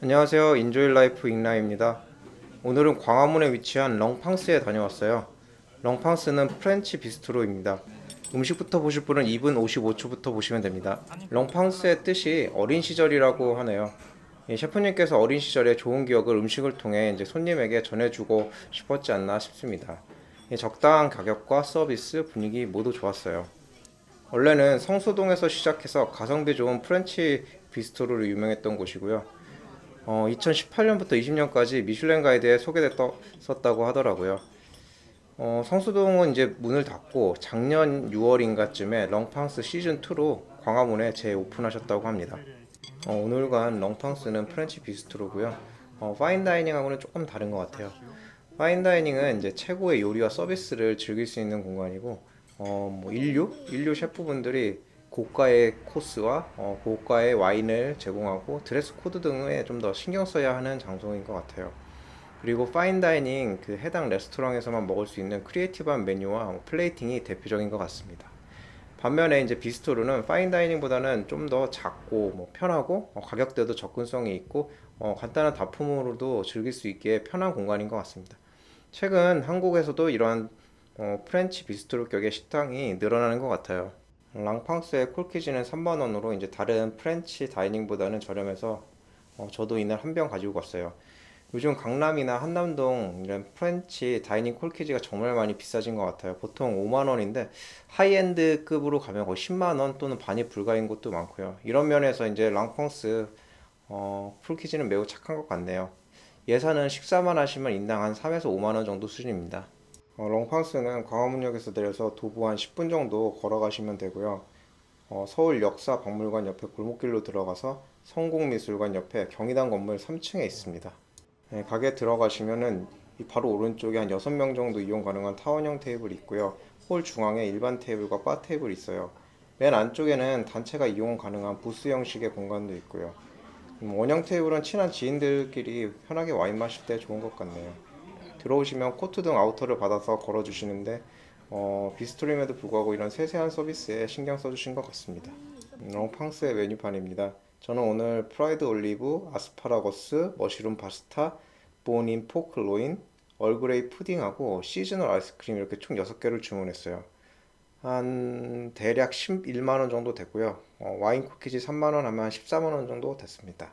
안녕하세요. 인조일라이프 잉라입니다. 오늘은 광화문에 위치한 렁팡스에 다녀왔어요. 렁팡스는 프렌치 비스트로입니다. 음식부터 보실 분은 2분 55초부터 보시면 됩니다. 렁팡스의 뜻이 어린 시절이라고 하네요. 셰프님께서 어린 시절의 좋은 기억을 음식을 통해 이제 손님에게 전해주고 싶었지 않나 싶습니다. 적당한 가격과 서비스, 분위기 모두 좋았어요. 원래는 성수동에서 시작해서 가성비 좋은 프렌치 비스트로로 유명했던 곳이고요. 2018년부터 20년까지 미슐랭 가이드에 소개됐었다고 하더라고요. 성수동은 이제 문을 닫고 작년 6월인가쯤에 렁팡스 시즌2로 광화문에 재오픈하셨다고 합니다. 오늘간 렁팡스는 프렌치 비스트로고요. 파인다이닝하고는 조금 다른 것 같아요. 파인다이닝은 이제 최고의 요리와 서비스를 즐길 수 있는 공간이고, 뭐 인류 셰프분들이 고가의 코스와 고가의 와인을 제공하고 드레스 코드 등에 좀 더 신경 써야 하는 장소인 것 같아요. 그리고 파인다이닝 그 해당 레스토랑에서만 먹을 수 있는 크리에이티브한 메뉴와 플레이팅이 대표적인 것 같습니다. 반면에 이제 비스토르는 파인다이닝보다는 좀 더 작고 뭐 편하고 가격대도 접근성이 있고 간단한 다품으로도 즐길 수 있게 편한 공간인 것 같습니다. 최근 한국에서도 이러한 프렌치 비스트로 격의 식당이 늘어나는 것 같아요. 랑팡스의 콜키즈는 3만 원으로 이제 다른 프렌치 다이닝보다는 저렴해서 저도 이날 한 병 가지고 갔어요. 요즘 강남이나 한남동 이런 프렌치 다이닝 콜키즈가 정말 많이 비싸진 것 같아요. 보통 5만 원인데 하이엔드급으로 가면 거의 10만 원 또는 반이 불가인 곳도 많고요. 이런 면에서 이제 랑팡스 콜키즈는 매우 착한 것 같네요. 예산은 식사만 하시면 인당 한 3에서 5만 원 정도 수준입니다. 롱팡스는 광화문역에서 내려서 도보 한 10분 정도 걸어가시면 되고요. 서울 역사박물관 옆에 골목길로 들어가서 성공미술관 옆에 경희단 건물 3층에 있습니다. 네, 가게 들어가시면은 이 바로 오른쪽에 한 6명 정도 이용 가능한 타원형 테이블이 있고요. 홀 중앙에 일반 테이블과 바 테이블이 있어요. 맨 안쪽에는 단체가 이용 가능한 부스 형식의 공간도 있고요. 원형 테이블은 친한 지인들끼리 편하게 와인 마실 때 좋은 것 같네요. 들어오시면 코트 등 아우터를 받아서 걸어주시는데 비스트림에도 불구하고 이런 세세한 서비스에 신경 써주신 것 같습니다. 롱팡스의 메뉴판입니다. 저는 오늘 프라이드 올리브, 아스파라거스, 머쉬룸 파스타, 본인 포크 로인, 얼그레이 푸딩하고 시즈널 아이스크림 이렇게 총 6개를 주문했어요. 한 대략 11만 원 정도 됐고요. 와인 쿠키지 3만 원 하면 14만 원 정도 됐습니다.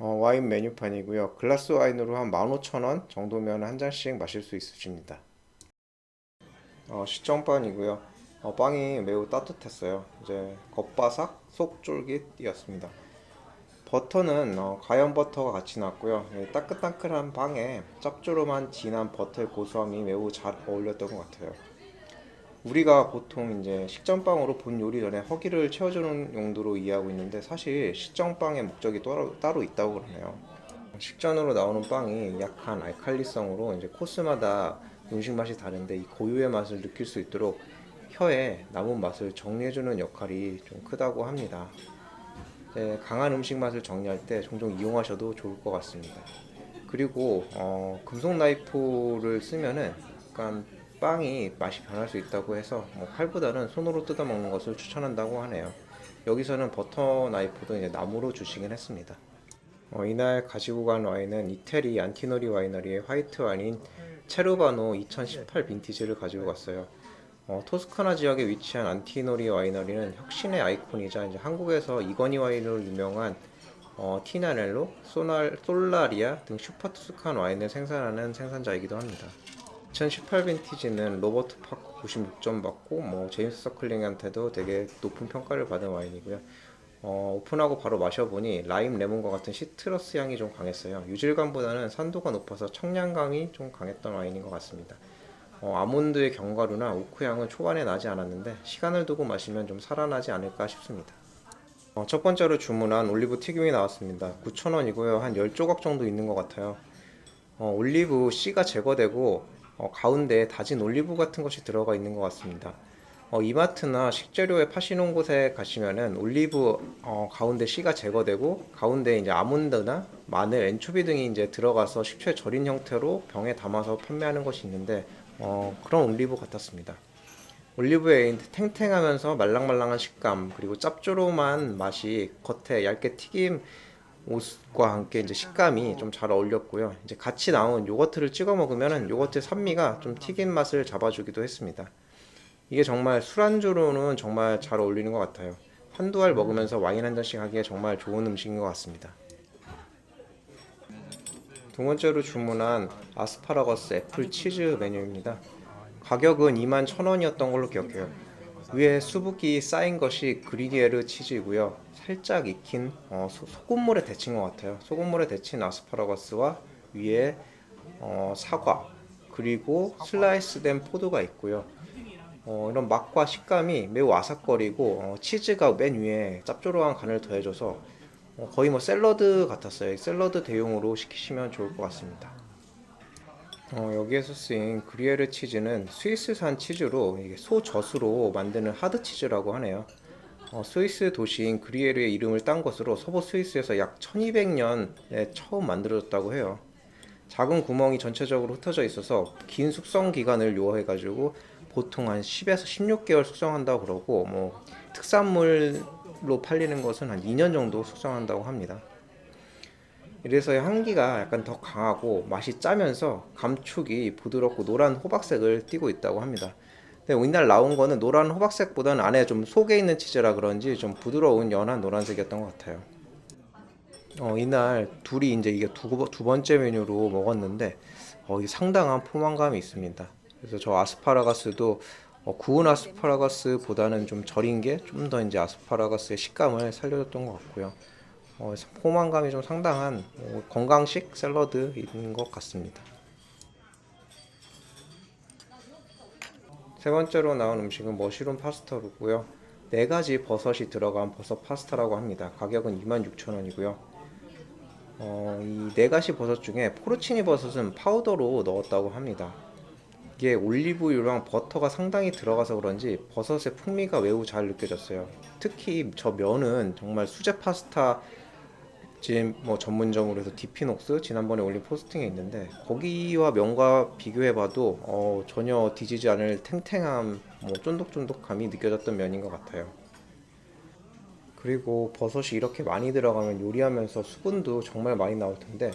와인 메뉴판이고요. 글라스 와인으로 한 15,000원 정도면 한 잔씩 마실 수 있으십니다. 시청빵이고요. 빵이 매우 따뜻했어요. 이제 겉바삭, 속 쫄깃이었습니다. 버터는 가염 버터가 같이 나왔고요. 따끈따끈한 빵에 짭조름한 진한 버터의 고소함이 매우 잘 어울렸던 것 같아요. 우리가 보통 이제 식전빵으로 본 요리 전에 허기를 채워주는 용도로 이해하고 있는데 사실 식전빵의 목적이 따로 있다고 그러네요. 식전으로 나오는 빵이 약한 알칼리성으로 이제 코스마다 음식 맛이 다른데 이 고유의 맛을 느낄 수 있도록 혀에 남은 맛을 정리해주는 역할이 좀 크다고 합니다. 강한 음식 맛을 정리할 때 종종 이용하셔도 좋을 것 같습니다. 그리고 금속 나이프를 쓰면은 약간 빵이 맛이 변할 수 있다고 해서 칼보다는 손으로 뜯어 먹는 것을 추천한다고 하네요. 여기서는 버터 나이프도 이제 나무로 주시긴 했습니다. 이날 가지고 간 와인은 이태리 안티노리 와이너리의 화이트 와인인 체루바노 2018 빈티지를 가지고 갔어요. 토스카나 지역에 위치한 안티노리 와이너리는 혁신의 아이콘이자 이제 한국에서 이건희 와인으로 유명한 티나넬로, 솔라리아 등 슈퍼 투스칸 와인을 생산하는 생산자이기도 합니다. 2018 빈티지는 로버트 파커 96점 받고 제임스 서클링한테도 되게 높은 평가를 받은 와인이고요. 오픈하고 바로 마셔보니 라임 레몬과 같은 시트러스 향이 좀 강했어요. 유질감보다는 산도가 높아서 청량감이 좀 강했던 와인인 것 같습니다. 아몬드의 견과류나 오크 향은 초반에 나지 않았는데 시간을 두고 마시면 좀 살아나지 않을까 싶습니다. 첫 번째로 주문한 올리브 튀김이 나왔습니다. 9,000원이고요. 한 10조각 정도 있는 것 같아요. 올리브 씨가 제거되고 가운데에 다진 올리브 같은 것이 들어가 있는 것 같습니다. 이마트나 식재료에 파시는 곳에 가시면은 올리브 가운데 씨가 제거되고 가운데 이제 아몬드나 마늘, 엔초비 등이 이제 들어가서 식초에 절인 형태로 병에 담아서 판매하는 것이 있는데 그런 올리브 같았습니다. 올리브의 탱탱하면서 말랑말랑한 식감 그리고 짭조름한 맛이 겉에 얇게 튀김 옷과 함께 이제 식감이 좀 잘 어울렸고요. 이제 같이 나온 요거트를 찍어 먹으면은 요거트의 산미가 좀 튀긴 맛을 잡아주기도 했습니다. 이게 정말 술안주로는 정말 잘 어울리는 것 같아요. 한두 알 먹으면서 와인 한 잔씩 하기에 정말 좋은 음식인 것 같습니다. 두 번째로 주문한 아스파라거스 애플 치즈 메뉴입니다. 가격은 21,000원이었던 걸로 기억해요. 위에 수북이 쌓인 것이 그리디에르 치즈이고요. 살짝 익힌 소금물에 데친 것 같아요. 소금물에 데친 아스파라거스와 위에 사과 그리고 슬라이스된 포도가 있고요. 이런 맛과 식감이 매우 아삭거리고 치즈가 맨 위에 짭조름한 간을 더해줘서 거의 뭐 샐러드 같았어요. 샐러드 대용으로 시키시면 좋을 것 같습니다. 여기에서 쓰인 그리에르 치즈는 스위스산 치즈로 이게 소젖으로 만드는 하드 치즈라고 하네요. 스위스 도시인 그리에르의 이름을 딴 것으로 서부 스위스에서 약 1200년에 처음 만들어졌다고 해요. 작은 구멍이 전체적으로 흩어져 있어서 긴 숙성 기간을 요하해가지고 보통 한 10에서 16개월 숙성한다고 그러고 뭐 특산물로 팔리는 것은 한 2년 정도 숙성한다고 합니다. 이래서 향기가 약간 더 강하고 맛이 짜면서 감촉이 부드럽고 노란 호박색을 띠고 있다고 합니다. 근데 이날 나온 거는 노란 호박색보다는 안에 좀 속에 있는 치즈라 그런지 좀 부드러운 연한 노란색이었던 것 같아요. 이날 둘이 이제 이게 두 번째 메뉴로 먹었는데 이게 상당한 포만감이 있습니다. 그래서 저 아스파라거스도 구운 아스파라거스보다는 좀 절인 게 좀 더 이제 아스파라거스의 식감을 살려줬던 것 같고요. 포만감이 좀 상당한 건강식 샐러드인 것 같습니다. 세 번째로 나온 음식은 머쉬룸 파스타로고요. 네 가지 버섯이 들어간 버섯 파스타라고 합니다. 가격은 26,000원이고요. 이 네 가지 버섯 중에 포르치니 버섯은 파우더로 넣었다고 합니다. 이게 올리브유랑 버터가 상당히 들어가서 그런지 버섯의 풍미가 매우 잘 느껴졌어요. 특히 저 면은 정말 수제 파스타 집 뭐 전문점으로 해서 디피녹스 지난번에 올린 포스팅에 있는데 거기와 면과 비교해봐도 전혀 뒤지지 않을 탱탱함, 뭐 쫀득쫀득함이 느껴졌던 면인 것 같아요. 그리고 버섯이 이렇게 많이 들어가면 요리하면서 수분도 정말 많이 나올 텐데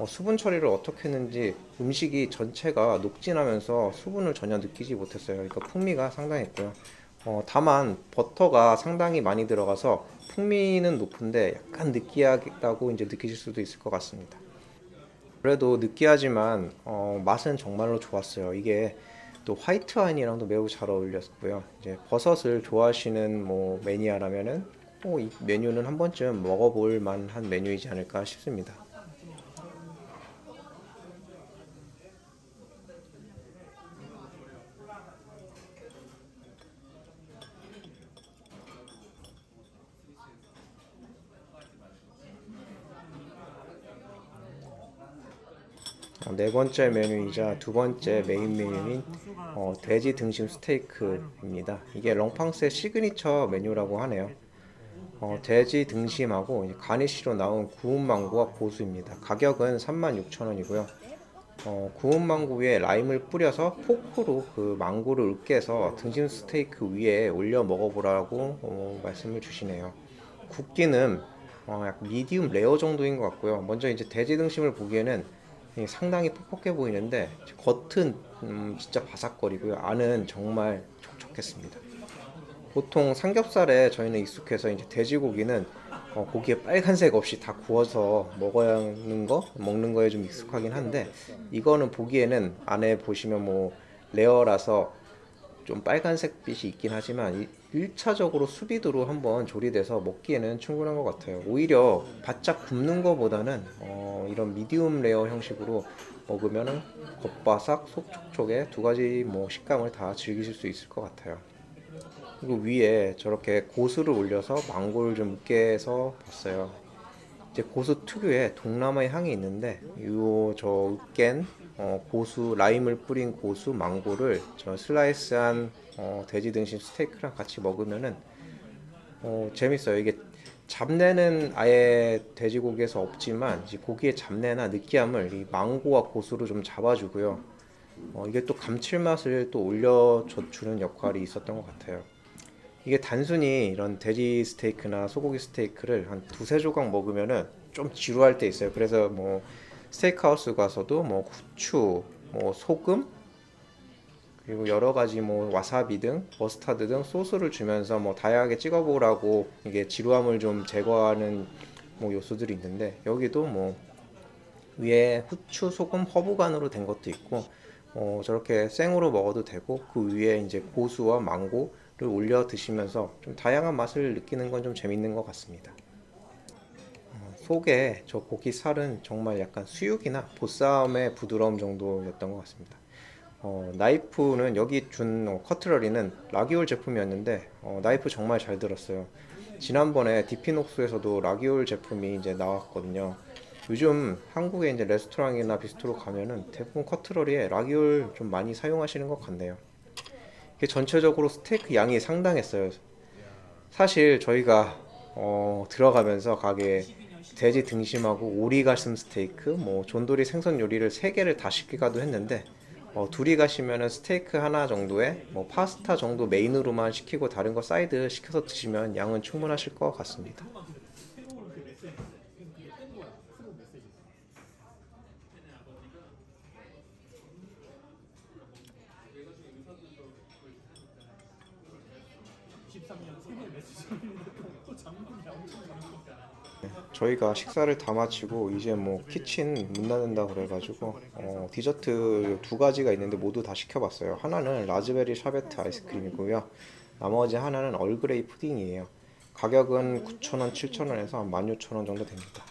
수분 처리를 어떻게 했는지 음식이 전체가 녹진하면서 수분을 전혀 느끼지 못했어요. 그러니까 풍미가 상당했고요. 다만 버터가 상당히 많이 들어가서 풍미는 높은데 약간 느끼하다고 이제 느끼실 수도 있을 것 같습니다. 그래도 느끼하지만 맛은 정말로 좋았어요. 이게 또 화이트 와인이랑도 매우 잘 어울렸고요. 이제 버섯을 좋아하시는 뭐 매니아라면은 이 메뉴는 한 번쯤 먹어볼 만한 메뉴이지 않을까 싶습니다. 네 번째 메뉴이자 두 번째 메인 메뉴인 돼지 등심 스테이크입니다. 이게 렁팡스의 시그니처 메뉴라고 하네요. 돼지 등심하고 이제 가니쉬로 나온 구운 망고와 고수입니다. 가격은 36,000원이고요. 구운 망고 위에 라임을 뿌려서 포크로 그 망고를 으깨서 등심 스테이크 위에 올려 먹어보라고 말씀을 주시네요. 굽기는 약간 미디움 레어 정도인 것 같고요. 먼저 이제 돼지 등심을 보기에는 상당히 퍽퍽해 보이는데 겉은 진짜 바삭거리고요. 안은 정말 촉촉했습니다. 보통 삼겹살에 저희는 익숙해서 이제 돼지고기는 고기에 빨간색 없이 다 구워서 먹어야 하는 거 먹는 거에 좀 익숙하긴 한데 이거는 보기에는 안에 보시면 뭐 레어라서 좀 빨간색 빛이 있긴 하지만 1차적으로 수비드로 한번 조리돼서 먹기에는 충분한 것 같아요. 오히려 바짝 굽는 것보다는 이런 미디움 레어 형식으로 먹으면은 겉바삭 속 촉촉의 두 가지 뭐 식감을 다 즐기실 수 있을 것 같아요. 그리고 위에 저렇게 고수를 올려서 망고를 좀 으깨서 봤어요. 이제 고수 특유의 동남아의 향이 있는데 저 으깬 고수 라임을 뿌린 고수 망고를 저 슬라이스한 돼지 등심 스테이크랑 같이 먹으면은 재밌어요. 이게 잡내는 아예 돼지고기에서 없지만 이 고기의 잡내나 느끼함을 이 망고와 고수로 좀 잡아주고요. 이게 또 감칠맛을 또 올려주는 역할이 있었던 것 같아요. 이게 단순히 이런 돼지 스테이크나 소고기 스테이크를 한 두세 조각 먹으면은 좀 지루할 때 있어요. 그래서 뭐 스테이크하우스 가서도 뭐 후추, 뭐 소금, 그리고 여러 가지 뭐 와사비 등 머스타드 등 소스를 주면서 뭐 다양하게 찍어보라고 이게 지루함을 좀 제거하는 뭐 요소들이 있는데, 여기도 뭐 위에 후추, 소금, 허브간으로 된 것도 있고 저렇게 생으로 먹어도 되고, 그 위에 이제 고수와 망고를 올려 드시면서 좀 다양한 맛을 느끼는 건 좀 재밌는 것 같습니다. 속에 저 고기 살은 정말 약간 수육이나 보쌈의 부드러움 정도였던 것 같습니다. 나이프는 여기 준 커트러리는 라기올 제품이었는데 나이프 정말 잘 들었어요. 지난번에 디피녹스에서도 라기올 제품이 이제 나왔거든요. 요즘 한국에 이제 레스토랑이나 비스트로 가면은 대부분 커트러리에 라기올 좀 많이 사용하시는 것 같네요. 이게 전체적으로 스테이크 양이 상당했어요. 사실 저희가 들어가면서 가게에 돼지 등심하고 오리 가슴 스테이크, 뭐 존도리 생선 요리를 세 개를 다 시키기도 했는데, 둘이 가시면은 스테이크 하나 정도에 뭐 파스타 정도 메인으로만 시키고 다른 거 사이드 시켜서 드시면 양은 충분하실 것 같습니다. 저희가 식사를 다 마치고 이제 뭐 키친 문 닫는다 그래가지고 디저트 두 가지가 있는데 모두 다 시켜봤어요. 하나는 라즈베리 샤베트 아이스크림이고요. 나머지 하나는 얼그레이 푸딩이에요. 가격은 9,000원, 7,000원에서 한 16,000원 정도 됩니다.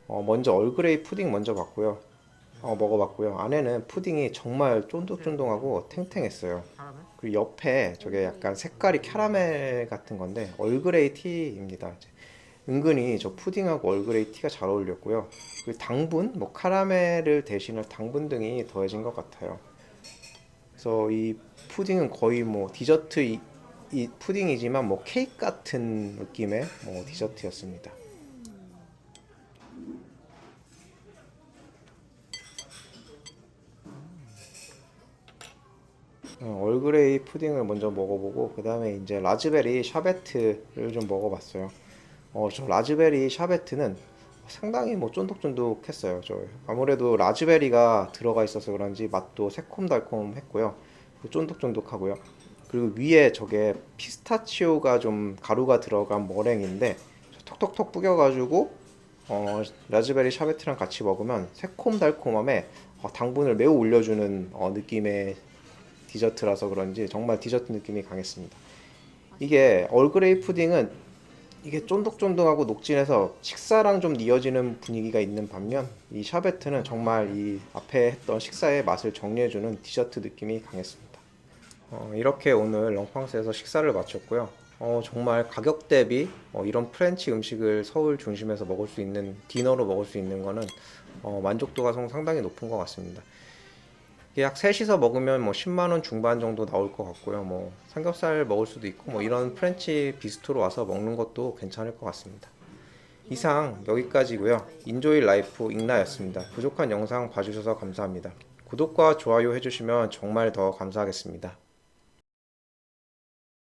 먼저 얼그레이 푸딩 먼저 봤고요. 먹어봤고요. 안에는 푸딩이 정말 쫀득쫀득하고 탱탱했어요. 그리고 옆에 저게 약간 색깔이 캐러멜 같은 건데 얼그레이 티입니다. 은근히 저 푸딩하고 얼그레이 티가 잘 어울렸고요. 그리고 당분, 뭐 카라멜을 대신할 당분 등이 더해진 것 같아요. 그래서 이 푸딩은 거의 뭐 디저트 이 푸딩이지만 뭐 케이크 같은 느낌의 뭐 디저트였습니다. 얼그레이 푸딩을 먼저 먹어보고 그 다음에 이제 라즈베리 샤베트를 좀 먹어봤어요. 저 라즈베리 샤베트는 상당히 뭐 쫀득쫀득했어요. 저 아무래도 라즈베리가 들어가 있어서 그런지 맛도 새콤달콤했고요. 쫀득쫀득하고요. 그리고 위에 저게 피스타치오가 좀 가루가 들어간 머랭인데 톡톡톡 뿌겨가지고 라즈베리 샤베트랑 같이 먹으면 새콤달콤함에 당분을 매우 올려주는 느낌의 디저트라서 그런지 정말 디저트 느낌이 강했습니다. 이게 얼그레이 푸딩은 이게 쫀득쫀득하고 녹진해서 식사랑 좀 이어지는 분위기가 있는 반면, 이 샤베트는 정말 이 앞에 했던 식사의 맛을 정리해주는 디저트 느낌이 강했습니다. 이렇게 오늘 렁팡스에서 식사를 마쳤고요. 정말 가격 대비 이런 프렌치 음식을 서울 중심에서 먹을 수 있는, 디너로 먹을 수 있는 거는 만족도가 상당히 높은 것 같습니다. 이게 약 셋이서 먹으면 뭐 10만 원 중반 정도 나올 것 같고요. 뭐 삼겹살 먹을 수도 있고 뭐 이런 프렌치 비스트로 와서 먹는 것도 괜찮을 것 같습니다. 이상 여기까지고요. 인조이 라이프 익나였습니다. 부족한 영상 봐주셔서 감사합니다. 구독과 좋아요 해주시면 정말 더 감사하겠습니다.